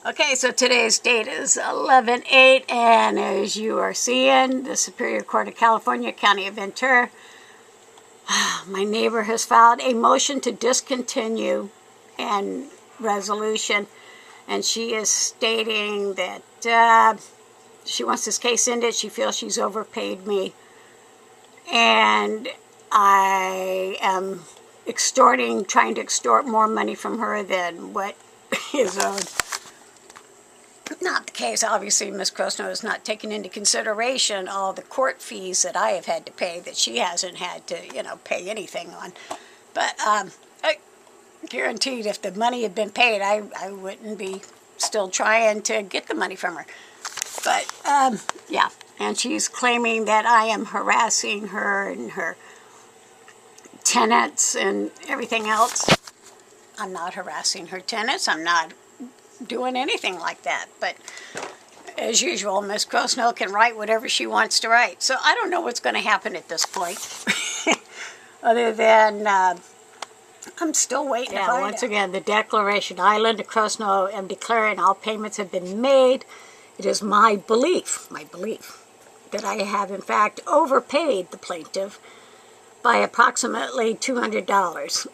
Okay, so today's date is 11/8, and as you are seeing, the Superior Court of California, County of Ventura, my neighbor has filed a motion to discontinue and resolution, and she is stating that she wants this case ended. She feels she's overpaid me, and I am trying to extort more money from her than what is owed. Not the case. Obviously, Ms. Crosnoe is not taking into consideration all the court fees that I have had to pay that she hasn't had to, pay anything on. But I guaranteed if the money had been paid, I wouldn't be still trying to get the money from her. But, yeah. And she's claiming that I am harassing her and her tenants and everything else. I'm not harassing her tenants. I'm not doing anything like that. But as usual, Ms. Crosnoe can write whatever she wants to write. So I don't know what's going to happen at this point. Other than I'm still waiting to find out. Once again, the declaration, I, Linda Crosnoe, am declaring all payments have been made. It is my belief, that I have in fact overpaid the plaintiff by approximately $200.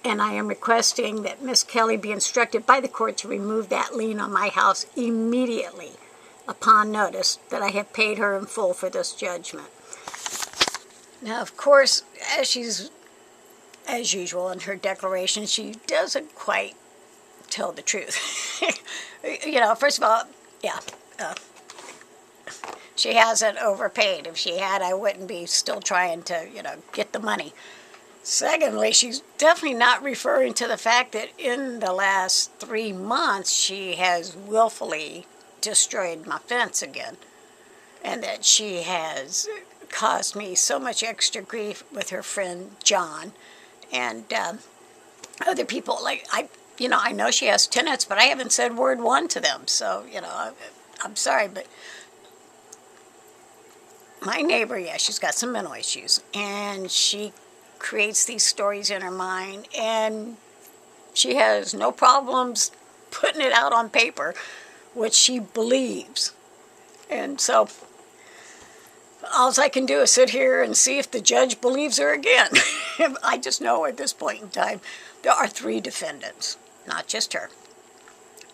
And I am requesting that Miss Kelly be instructed by the court to remove that lien on my house immediately upon notice that I have paid her in full for this judgment. Now, of course, as usual in her declaration, she doesn't quite tell the truth. First of all, yeah, she hasn't overpaid. If she had, I wouldn't be still trying to, get the money. Secondly, she's definitely not referring to the fact that in the last 3 months she has willfully destroyed my fence again, and that she has caused me so much extra grief with her friend John and other people. I know she has tenants, but I haven't said word one to them. So, I'm sorry, but my neighbor, yeah, she's got some mental issues, and she creates these stories in her mind, and she has no problems putting it out on paper, which she believes. And so all I can do is sit here and see if the judge believes her again. I just know at this point in time there are 3 defendants, not just her.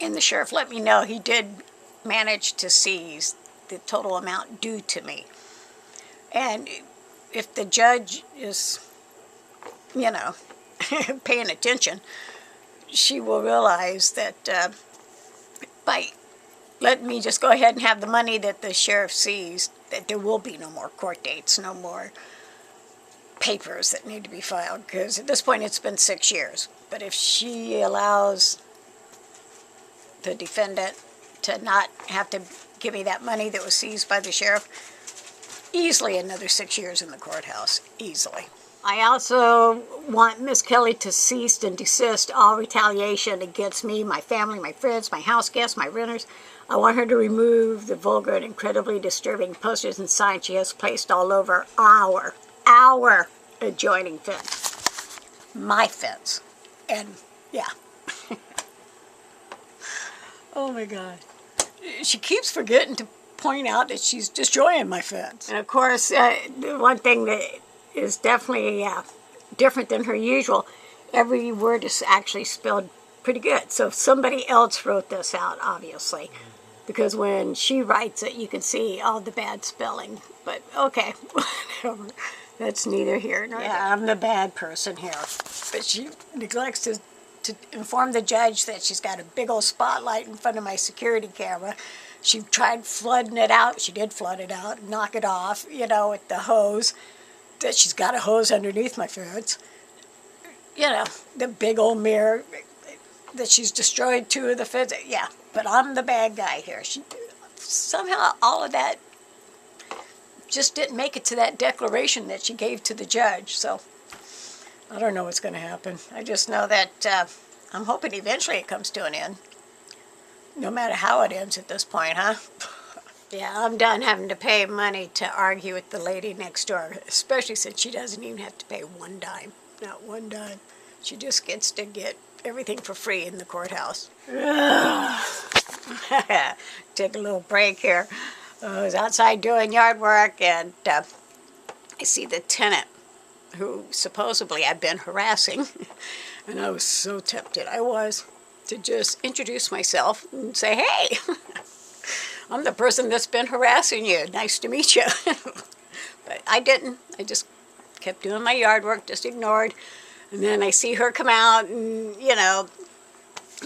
And the sheriff let me know he did manage to seize the total amount due to me. And if the judge is paying attention, she will realize that by letting me just go ahead and have the money that the sheriff seized, that there will be no more court dates, no more papers that need to be filed, because at this point it's been 6 years. But if she allows the defendant to not have to give me that money that was seized by the sheriff, easily another 6 years in the courthouse, easily. I also want Miss Kelly to cease and desist all retaliation against me, my family, my friends, my house guests, my renters. I want her to remove the vulgar and incredibly disturbing posters and signs she has placed all over our adjoining fence. My fence. And, yeah. Oh, my God. She keeps forgetting to point out that she's destroying my fence. And, of course, the one thing that is definitely different than her usual, every word is actually spelled pretty good. So somebody else wrote this out, obviously, because when she writes it, you can see all the bad spelling. But okay, whatever. That's neither here nor there. I'm the bad person here. But she neglects to inform the judge that she's got a big old spotlight in front of my security camera. She tried flooding it out. She did flood it out, knock it off, with the hose. That she's got a hose underneath my fence. The big old mirror, that she's destroyed 2 of the fence. Yeah, but I'm the bad guy here. Somehow all of that just didn't make it to that declaration that she gave to the judge. So I don't know what's going to happen. I just know that I'm hoping eventually it comes to an end. No matter how it ends at this point, huh? Yeah, I'm done having to pay money to argue with the lady next door, especially since she doesn't even have to pay 1 dime. Not 1 dime. She just gets to get everything for free in the courthouse. Ugh. Take a little break here. I was outside doing yard work, and I see the tenant who supposedly I've been harassing. And I was so tempted, to just introduce myself and say, hey, I'm the person that's been harassing you. Nice to meet you. But I didn't. I just kept doing my yard work, just ignored. And then I see her come out, and,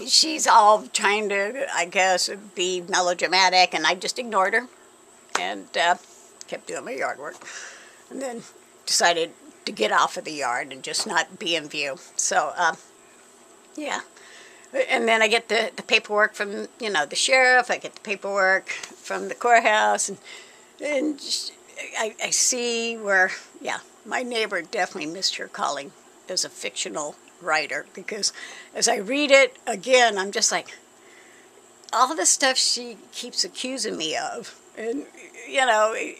she's all trying to, I guess, be melodramatic, and I just ignored her and kept doing my yard work. And then decided to get off of the yard and just not be in view. So, yeah. And then I get the paperwork from, the sheriff. I get the paperwork from the courthouse. And I see where, yeah, my neighbor definitely missed her calling as a fictional writer. Because as I read it again, I'm just like, all the stuff she keeps accusing me of. And,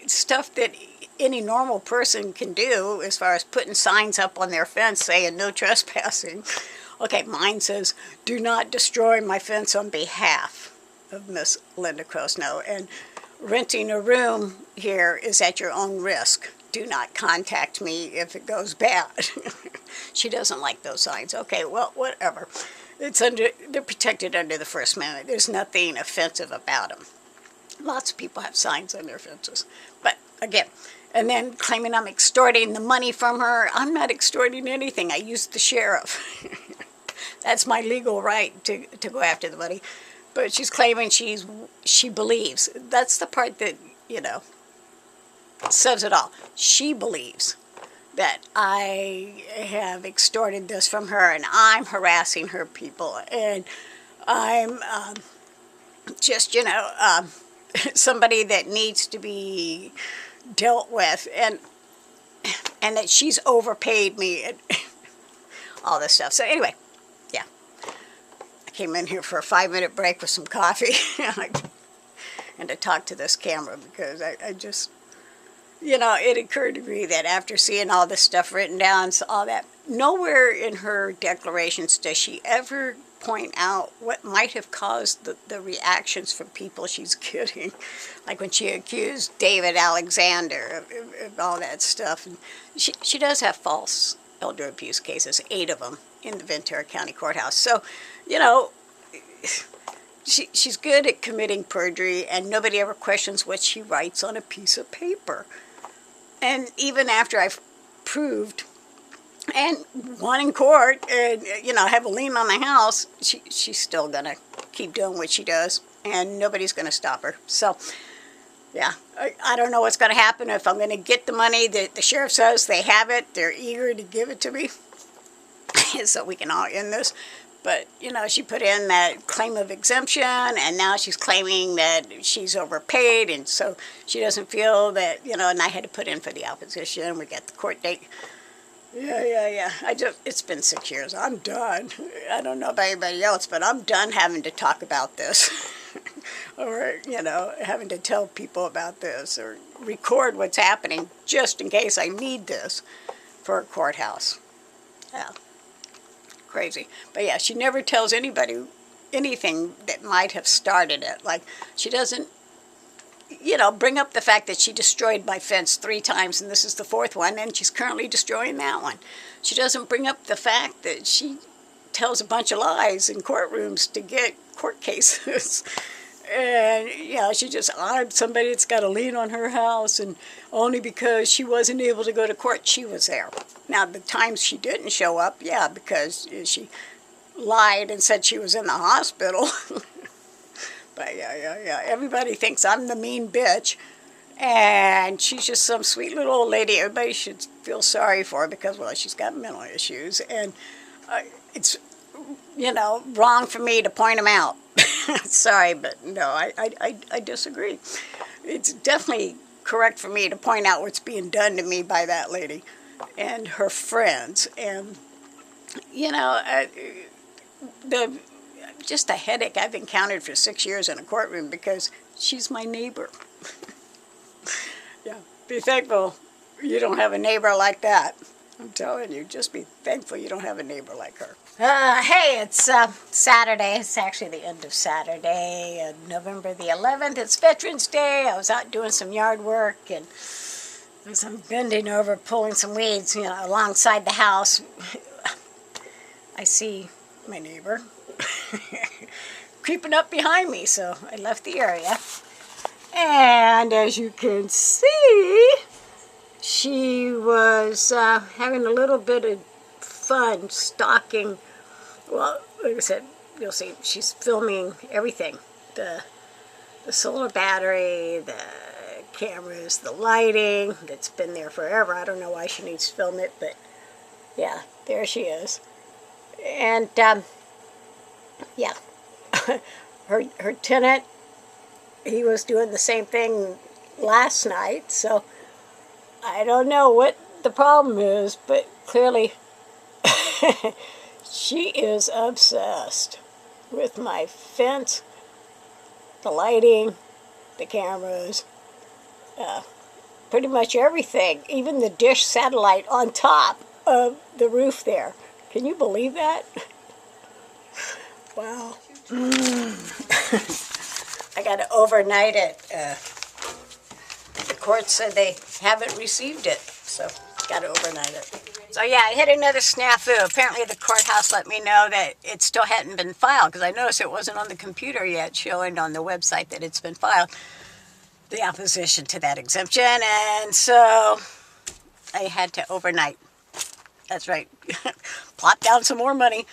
stuff that any normal person can do as far as putting signs up on their fence saying no trespassing. Okay, mine says, do not destroy my fence on behalf of Miss Linda Crosnoe. And renting a room here is at your own risk. Do not contact me if it goes bad. She doesn't like those signs. Okay, well, whatever. They're protected under the First Amendment. There's nothing offensive about them. Lots of people have signs on their fences. But, again, and then claiming I'm extorting the money from her. I'm not extorting anything. I used the sheriff. That's my legal right to go after the money. But she's claiming she believes. That's the part that, says it all. She believes that I have extorted this from her, and I'm harassing her people, and I'm just, somebody that needs to be dealt with, and that she's overpaid me, and all this stuff. So anyway, yeah, I came in here for a 5-minute break with some coffee and to talk to this camera, because I just, it occurred to me that after seeing all this stuff written down, so all that, nowhere in her declarations does she ever point out what might have caused the reactions from people she's getting. Like when she accused David Alexander of all that stuff. And she does have false elder abuse cases, 8 of them, in the Ventura County Courthouse. So, she's good at committing perjury, and nobody ever questions what she writes on a piece of paper. And even after I've proved and won in court, and have a lien on the house, she's still gonna keep doing what she does, and nobody's gonna stop her. So, yeah, I don't know what's gonna happen, if I'm gonna get the money that the sheriff says they have it. They're eager to give it to me, so we can all end this. But she put in that claim of exemption, and now she's claiming that she's overpaid, and so she doesn't feel that and I had to put in for the opposition. We got the court date. Yeah. It's been 6 years. I'm done. I don't know about anybody else, but I'm done having to talk about this. Or, having to tell people about this, or record what's happening just in case I need this for a courthouse. Yeah. Crazy. But yeah, she never tells anybody anything that might have started it. Like, she doesn't bring up the fact that she destroyed my fence 3 times, and this is the 4th one, and she's currently destroying that one. She doesn't bring up the fact that she tells a bunch of lies in courtrooms to get court cases. And, she just, I'm somebody that's got a lien on her house, and only because she wasn't able to go to court, she was there. Now, the times she didn't show up, because she lied and said she was in the hospital. But yeah. Everybody thinks I'm the mean bitch, and she's just some sweet little old lady. Everybody should feel sorry for her because, well, she's got mental issues, and it's, wrong for me to point them out. Sorry, but no, I disagree. It's definitely correct for me to point out what's being done to me by that lady and her friends, and just a headache I've encountered for 6 years in a courtroom because she's my neighbor. Yeah, be thankful you don't have a neighbor like that. I'm telling you, just be thankful you don't have a neighbor like her. Hey, it's Saturday. It's actually the end of Saturday, November the 11th. It's Veterans Day. I was out doing some yard work and as I'm bending over, pulling some weeds, alongside the house, I see my neighbor creeping up behind me, so I left the area. And as you can see, she was having a little bit of fun stalking. Well, like I said, you'll see she's filming everything. The solar battery, the cameras, the lighting that's been there forever. I don't know why she needs to film it, but yeah, there she is. And yeah, her tenant, he was doing the same thing last night, so I don't know what the problem is, but clearly she is obsessed with my fence, the lighting, the cameras, pretty much everything, even the dish satellite on top of the roof there. Can you believe that? Wow. I got to overnight it. The court said they haven't received it, so got to overnight it. So yeah, I hit another snafu. Apparently the courthouse let me know that it still hadn't been filed, because I noticed it wasn't on the computer yet, showing on the website that it's been filed, the opposition to that exemption, and so I had to overnight. That's right. Plop down some more money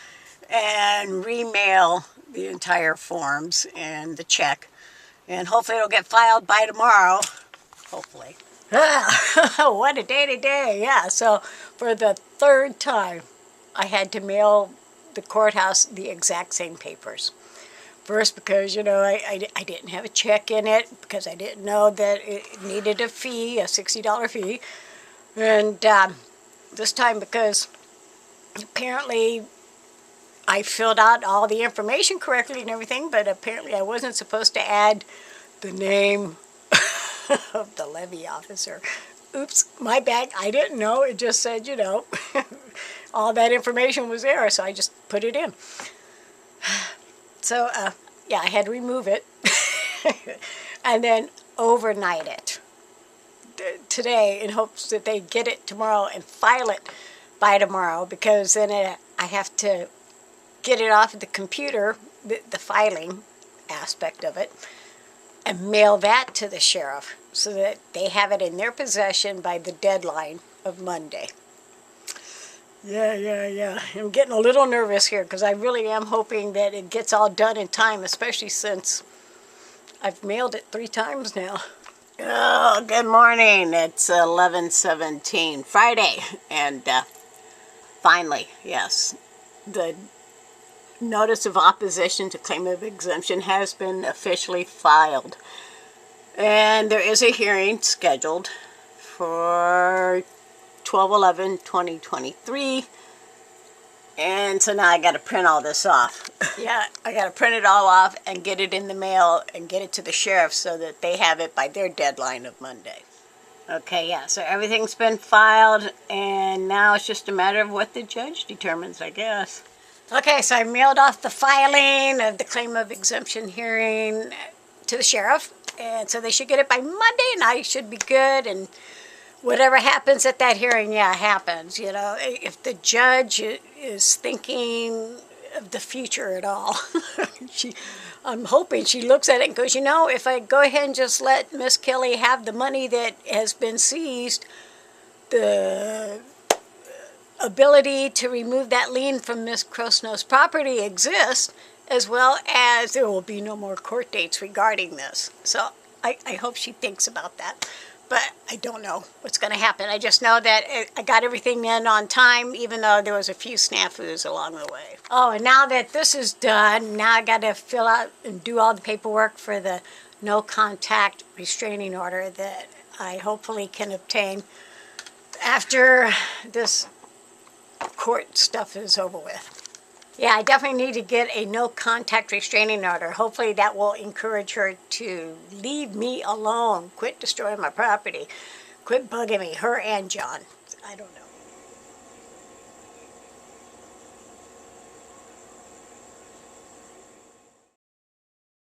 and remail the entire forms and the check, and hopefully it'll get filed by tomorrow. Hopefully. What a day today. Yeah, so for the third time, I had to mail the courthouse the exact same papers. First, because, I didn't have a check in it, because I didn't know that it needed a fee, a $60 fee. And this time because apparently I filled out all the information correctly and everything, but apparently I wasn't supposed to add the name of the levy officer. Oops, my bad. I didn't know. It just said, all that information was there, so I just put it in. So, yeah, I had to remove it and then overnight it today in hopes that they get it tomorrow and file it by tomorrow, because then I have to get it off of the computer, the filing aspect of it, and mail that to the sheriff so that they have it in their possession by the deadline of Monday. Yeah. I'm getting a little nervous here because I really am hoping that it gets all done in time, especially since I've mailed it 3 times now. Oh, good morning. It's 11/17, Friday, and finally, yes, the notice of opposition to claim of exemption has been officially filed. And there is a hearing scheduled for 12/11/2023. And so now I got to print all this off. Yeah, I got to print it all off and get it in the mail and get it to the sheriff so that they have it by their deadline of Monday. Okay, yeah, so everything's been filed, and now it's just a matter of what the judge determines, I guess. Okay, so I mailed off the filing of the claim of exemption hearing to the sheriff, and so they should get it by Monday, and I should be good, and whatever happens at that hearing, yeah, happens. If the judge is thinking of the future at all, I'm hoping she looks at it and goes, if I go ahead and just let Miss Kelly have the money that has been seized, the ability to remove that lien from Miss Crosnoe's property exists, as well as there will be no more court dates regarding this. So I hope she thinks about that. But I don't know what's going to happen. I just know that I got everything in on time, even though there was a few snafus along the way. Oh, and now that this is done, now I got to fill out and do all the paperwork for the no contact restraining order that I hopefully can obtain after this court stuff is over with. Yeah, I definitely need to get a no contact restraining order. Hopefully that will encourage her to leave me alone, quit destroying my property, quit bugging me, her and John. I don't know.